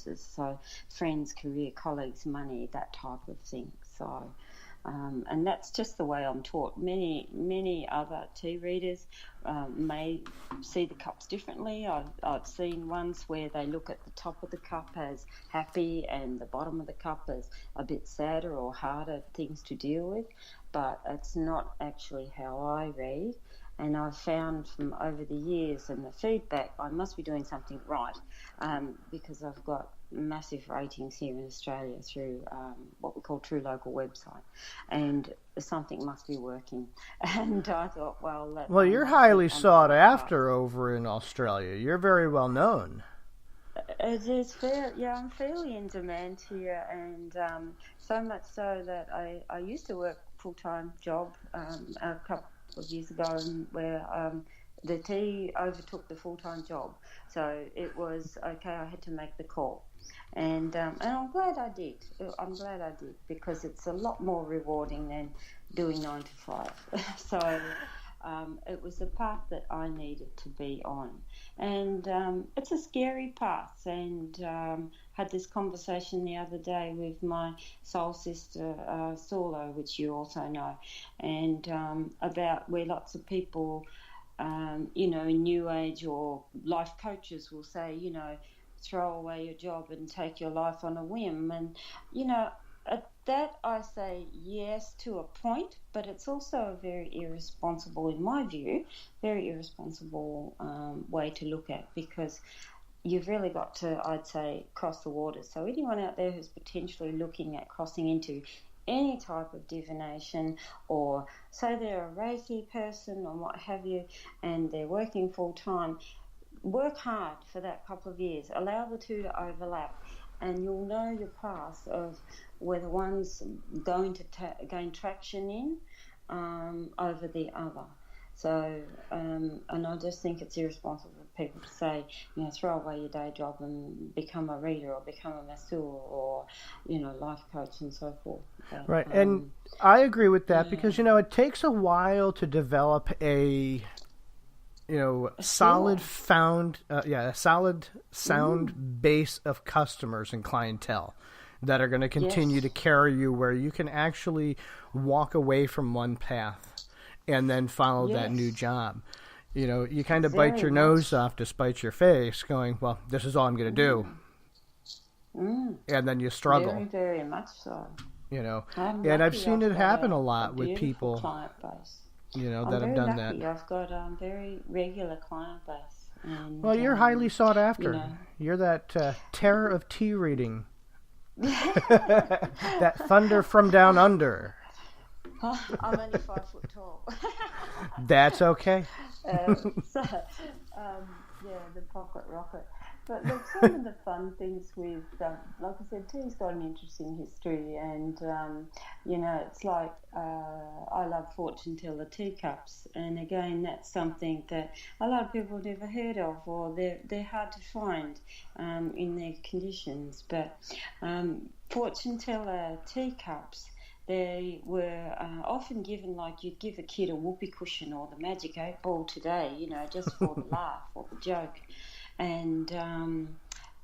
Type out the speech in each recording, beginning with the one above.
resources, so friends, career, colleagues, money, that type of thing. So, and that's just the way I'm taught. Many other tea readers may see the cups differently. I've seen ones where they look at the top of the cup as happy and the bottom of the cup as a bit sadder or harder things to deal with, but it's not actually how I read. And I've found from over the years and the feedback, I must be doing something right, because I've got massive ratings here in Australia through what we call True Local website, and something must be working. And I thought, well, you're highly sought after over in Australia. You're very well known. It is fair, yeah. I'm fairly in demand here, and so much so that I used to work full-time job a couple of years ago, where the tea overtook the full-time job. So it was okay. I had to make the call, and I'm glad I did. I'm glad I did, because it's a lot more rewarding than doing 9 to 5. So it was the path that I needed to be on, and it's a scary path. And had this conversation the other day with my soul sister Saulo, which you also know, and about where lots of people, in New Age or life coaches will say, throw away your job and take your life on a whim. And, at that I say yes to a point, but it's also a very irresponsible, in my view, very irresponsible way to look at, because you've really got to, I'd say, cross the waters. So anyone out there who's potentially looking at crossing into any type of divination, or say they're a Reiki person or what have you, and they're working full time, work hard for that couple of years. Allow the two to overlap, and you'll know your path of whether one's going to gain traction in over the other. So, and I just think it's irresponsible for people to say, throw away your day job and become a reader or become a masseur or, life coach and so forth. But, right, and I agree with that, because, it takes a while to develop a solid sound base of customers and clientele that are going to continue to carry you, where you can actually walk away from one path and then follow that new job. You kind of bite your nose off to spite your face, going, well, this is all I'm going to do. And then you struggle. Very, very much so. And I've seen it happen a lot with people. Client base. That have done that. I've got a very regular client base. And, well, you're highly sought after. You're that terror of tea reading. That thunder from down under. I'm only 5 foot tall. That's okay. The pocket rocket. But look, some of the fun things with, like I said, tea's got an interesting history, and it's like I love fortune teller teacups, and again, that's something that a lot of people have never heard of, or they're hard to find in their conditions. But fortune teller teacups, they were often given like you'd give a kid a whoopee cushion or the magic 8-ball today, just for the laugh or the joke. And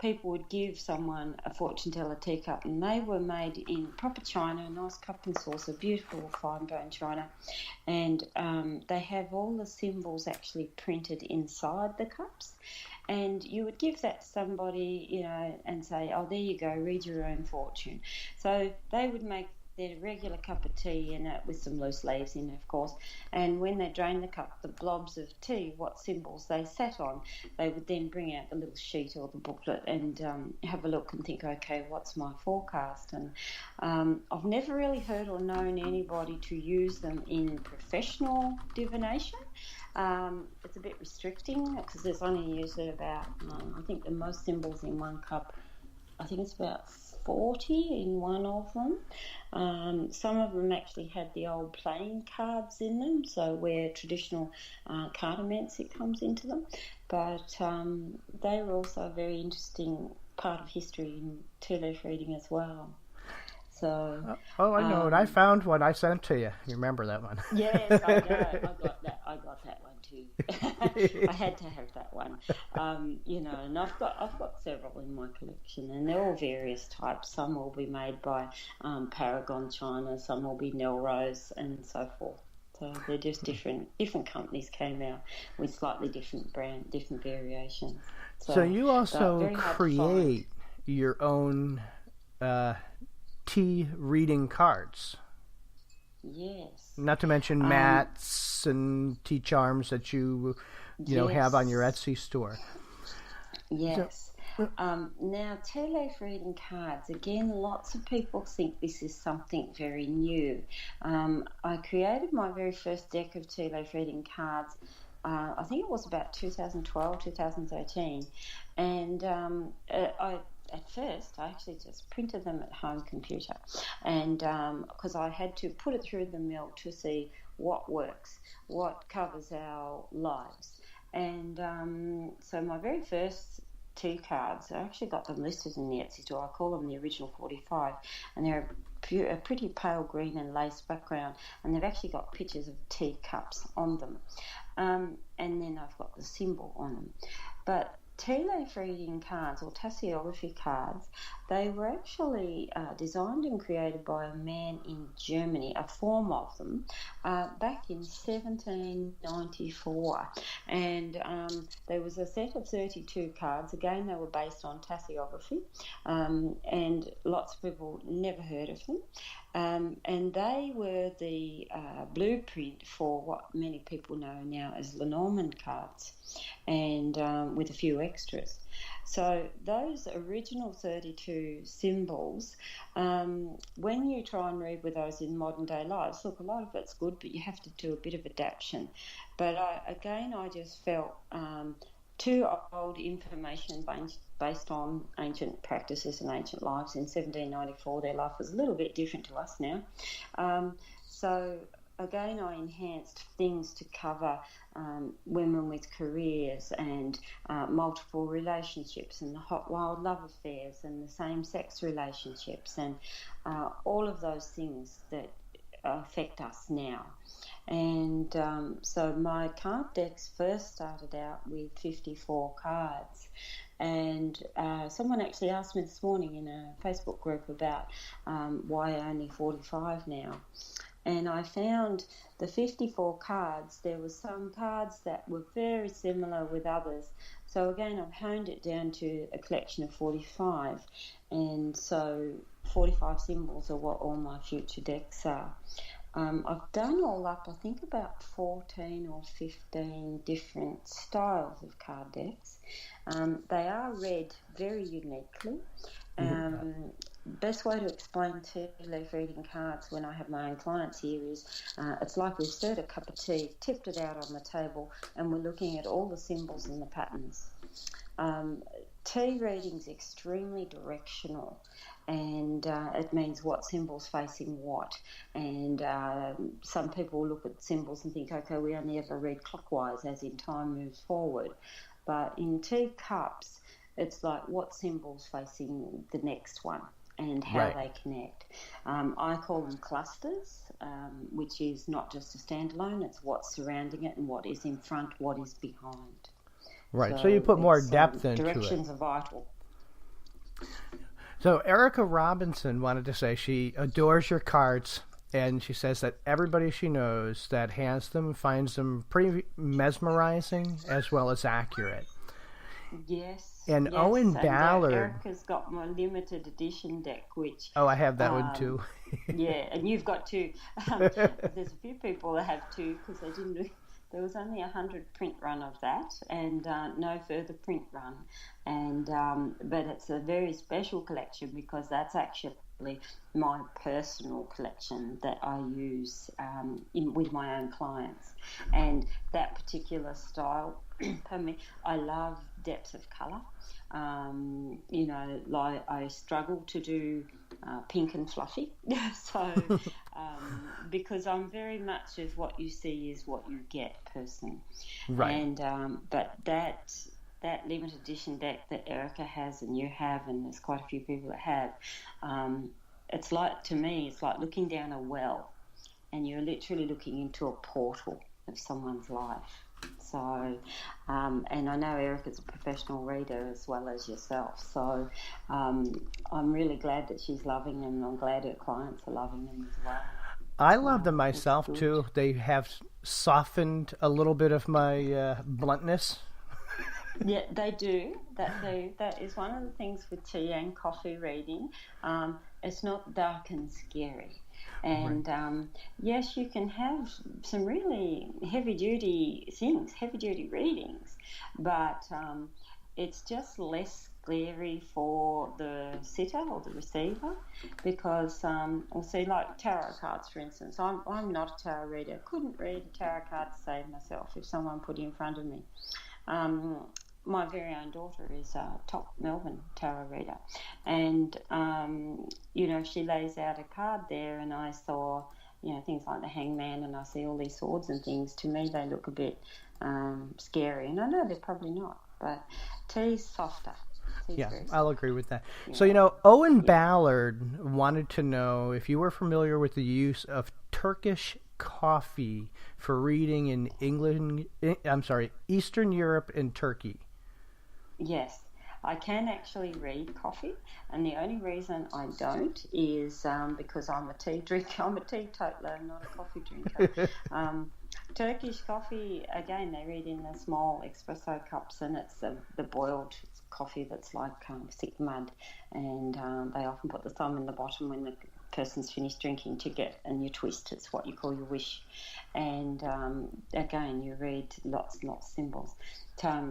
people would give someone a fortune teller teacup, and they were made in proper china, a nice cup and saucer, beautiful fine bone china, and they have all the symbols actually printed inside the cups. And you would give that to somebody, and say, oh, there you go, read your own fortune. So they would make their regular cup of tea in it with some loose leaves in it, of course, and when they drained the cup, the blobs of tea, what symbols they sat on, they would then bring out the little sheet or the booklet and have a look and think, okay, what's my forecast? And I've never really heard or known anybody to use them in professional divination. It's a bit restricting, because there's only usually about, I think the most symbols in one cup, I think it's about 40 in one of them. Some of them actually had the old playing cards in them, so where traditional cardamency comes into them. But they were also a very interesting part of history in tea leaf reading as well. So, oh, I know it. I found one. I sent to you. You remember that one? Yes, I know. I got that one too. I had to have that one. And I've got several in my collection, and they're all various types. Some will be made by Paragon China, some will be Melrose, and so forth. So they're just different companies came out with slightly different variations. So you also create your own tea reading cards. Yes. Not to mention mats and tea charms that you have on your Etsy store. Yes. Now, tea leaf reading cards, again, lots of people think this is something very new. I created my very first deck of tea leaf reading cards, I think it was about 2012, 2013, and at first, I actually just printed them at home computer, and because I had to put it through the mill to see what works, what covers our lives. And so my very first tea cards, I actually got them listed in the Etsy store. I call them the original 45, and they're a pretty pale green and lace background, and they've actually got pictures of tea cups on them. And then I've got the symbol on them. But tea leaf reading cards, or tasseography cards, they were actually designed and created by a man in Germany, a form of them, back in 1794. And there was a set of 32 cards. Again, they were based on tasseography, and lots of people never heard of them. And they were the blueprint for what many people know now as Lenormand cards, and with a few extras. So those original 32 symbols, when you try and read with those in modern day lives, look, a lot of it's good, but you have to do a bit of adaptation. But I just felt too old information based on ancient practices and ancient lives in 1794. Their life was a little bit different to us now. So again, I enhanced things to cover women with careers and multiple relationships and the hot, wild love affairs and the same-sex relationships and all of those things that affect us now. And so my card decks first started out with 54 cards. And someone actually asked me this morning in a Facebook group about why only 45 now. And I found the 54 cards, there were some cards that were very similar with others. So again, I've honed it down to a collection of 45. And so 45 symbols are what all my future decks are. I've done all up, I think, about 14 or 15 different styles of card decks. They are read very uniquely. Best way to explain tea leaf reading cards when I have my own clients here is it's like we've stirred a cup of tea, tipped it out on the table, and we're looking at all the symbols and the patterns. Tea reading's extremely directional, and it means what symbol's facing what. And some people look at symbols and think, okay, we only ever read clockwise, as in time moves forward. But in tea cups, it's like what symbol's facing the next one and how they connect. I call them clusters, which is not just a standalone, it's what's surrounding it and what is in front, what is behind. Right, so you put more depth into it. Directions are vital. So Erica Robinson wanted to say she adores your cards, and she says that everybody she knows that has them finds them pretty mesmerizing as well as accurate. Yes. And yes, Owen Ballard. Erica's got my limited edition deck, which. Oh, I have that one too. Yeah, and you've got two. There's a few people that have two because they didn't. There was only 100 print run of that, and no further print run. And but it's a very special collection because that's actually my personal collection that I use with my own clients. And that particular style, pardon me, I love depth of colour. Like I struggle to do pink and fluffy. So because I'm very much of what you see is what you get person. Right. And but that limited edition deck that Erica has and you have, and there's quite a few people that have, it's like, to me, it's like looking down a well, and you're literally looking into a portal of someone's life. So, and I know Erica's a professional reader as well as yourself. So, I'm really glad that she's loving them. I'm glad her clients are loving them as well. I love them myself too. They have softened a little bit of my bluntness. Yeah, they do. That is one of the things with tea and coffee reading. It's not dark and scary. And yes, you can have some really heavy-duty things, heavy-duty readings, but it's just less scary for the sitter or the receiver, because we'll see, like tarot cards, for instance. I'm not a tarot reader. Couldn't read a tarot card to save myself if someone put it in front of me. My very own daughter is a top Melbourne tarot reader, and she lays out a card there, and I saw things like the Hangman, and I see all these swords and things. To me, they look a bit scary, and I know they're probably not, but tea's softer. Yeah, I'll agree with that. Yeah. So, Owen Ballard wanted to know if you were familiar with the use of Turkish coffee for reading in Eastern Europe and Turkey. Yes, I can actually read coffee, and the only reason I don't is because I'm a tea drinker. I'm a teetotaler, not a coffee drinker. Turkish coffee, again, they read in the small espresso cups, and it's the boiled coffee that's like thick mud, and they often put the thumb in the bottom when the person's finished drinking to get a new twist. It's what you call your wish. And again, you read lots and lots of symbols.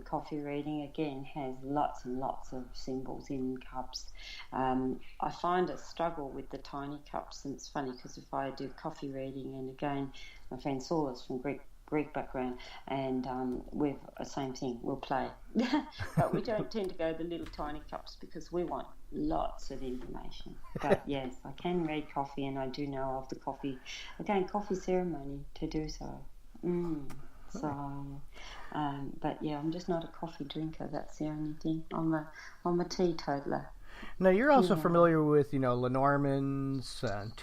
Coffee reading, again, has lots and lots of symbols in cups. I find a struggle with the tiny cups, and it's funny because if I do coffee reading, and again, my friend Saula's from Greek background, and we've the same thing, we'll play. But we don't tend to go the little tiny cups because we want lots of information. But yes, I can read coffee, and I do know of the coffee ceremony to do so. But yeah, I'm just not a coffee drinker. That's the only thing. I'm a teetotaler. Now, you're also familiar with, Lenormand's,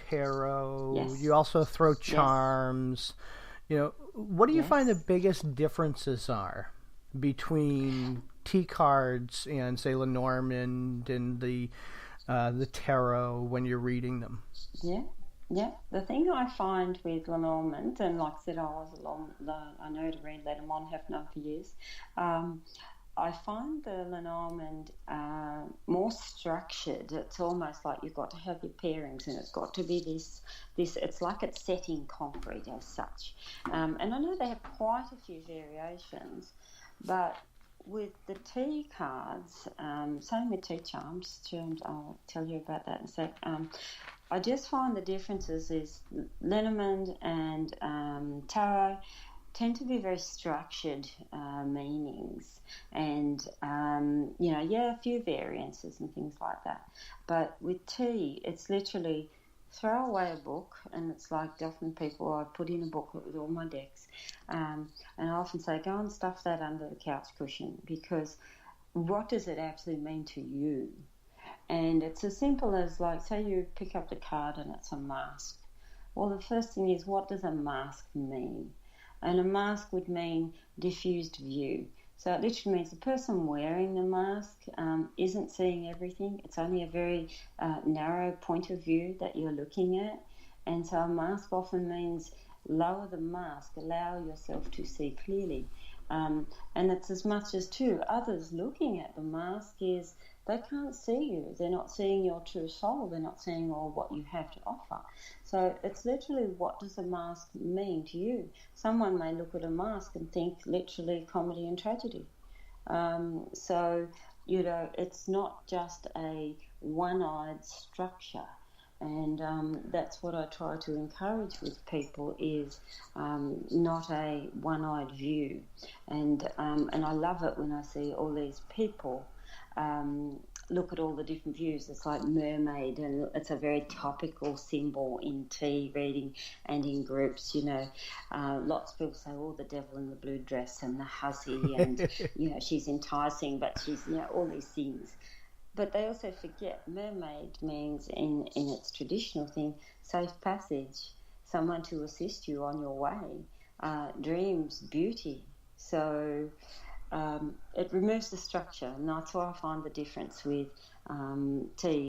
tarot. Yes. You also throw charms. Yes. What do you find the biggest differences are between tea cards and, say, Lenormand and the tarot when you're reading them? Yeah. The thing I find with Lenormand, and like I said, I know to read Lenormand, have known for years. I find the Lenormand more structured. It's almost like you've got to have your pairings, and it's got to be this. It's like it's set in concrete as such. And I know they have quite a few variations, but with the tea cards, same with tea charms. I'll tell you about that in a sec. I just find the differences is Lenormand and tarot tend to be very structured meanings, and a few variances and things like that. But with tea, it's literally throw away a book, and it's like often people, I put in a book with all my decks, and I often say, go and stuff that under the couch cushion, because what does it actually mean to you? And it's as simple as, like, say you pick up the card and it's a mask. Well, the first thing is, what does a mask mean? And a mask would mean diffused view. So it literally means the person wearing the mask isn't seeing everything. It's only a very narrow point of view that you're looking at. And so a mask often means lower the mask, allow yourself to see clearly. And it's as much as too, others looking at the mask is they can't see you. They're not seeing your true soul. They're not seeing all what you have to offer. So it's literally, what does a mask mean to you? Someone may look at a mask and think literally comedy and tragedy. So, it's not just a one-eyed structure. And that's what I try to encourage with people is not a one-eyed view. And I love it when I see all these people look at all the different views. It's like mermaid, and it's a very topical symbol in tea reading and in groups. Lots of people say, oh, the devil in the blue dress and the hussy, and she's enticing, but she's all these things. but they also forget mermaid means, in its traditional thing, safe passage, someone to assist you on your way, dreams, beauty. So it removes the structure, and that's why I find the difference with tea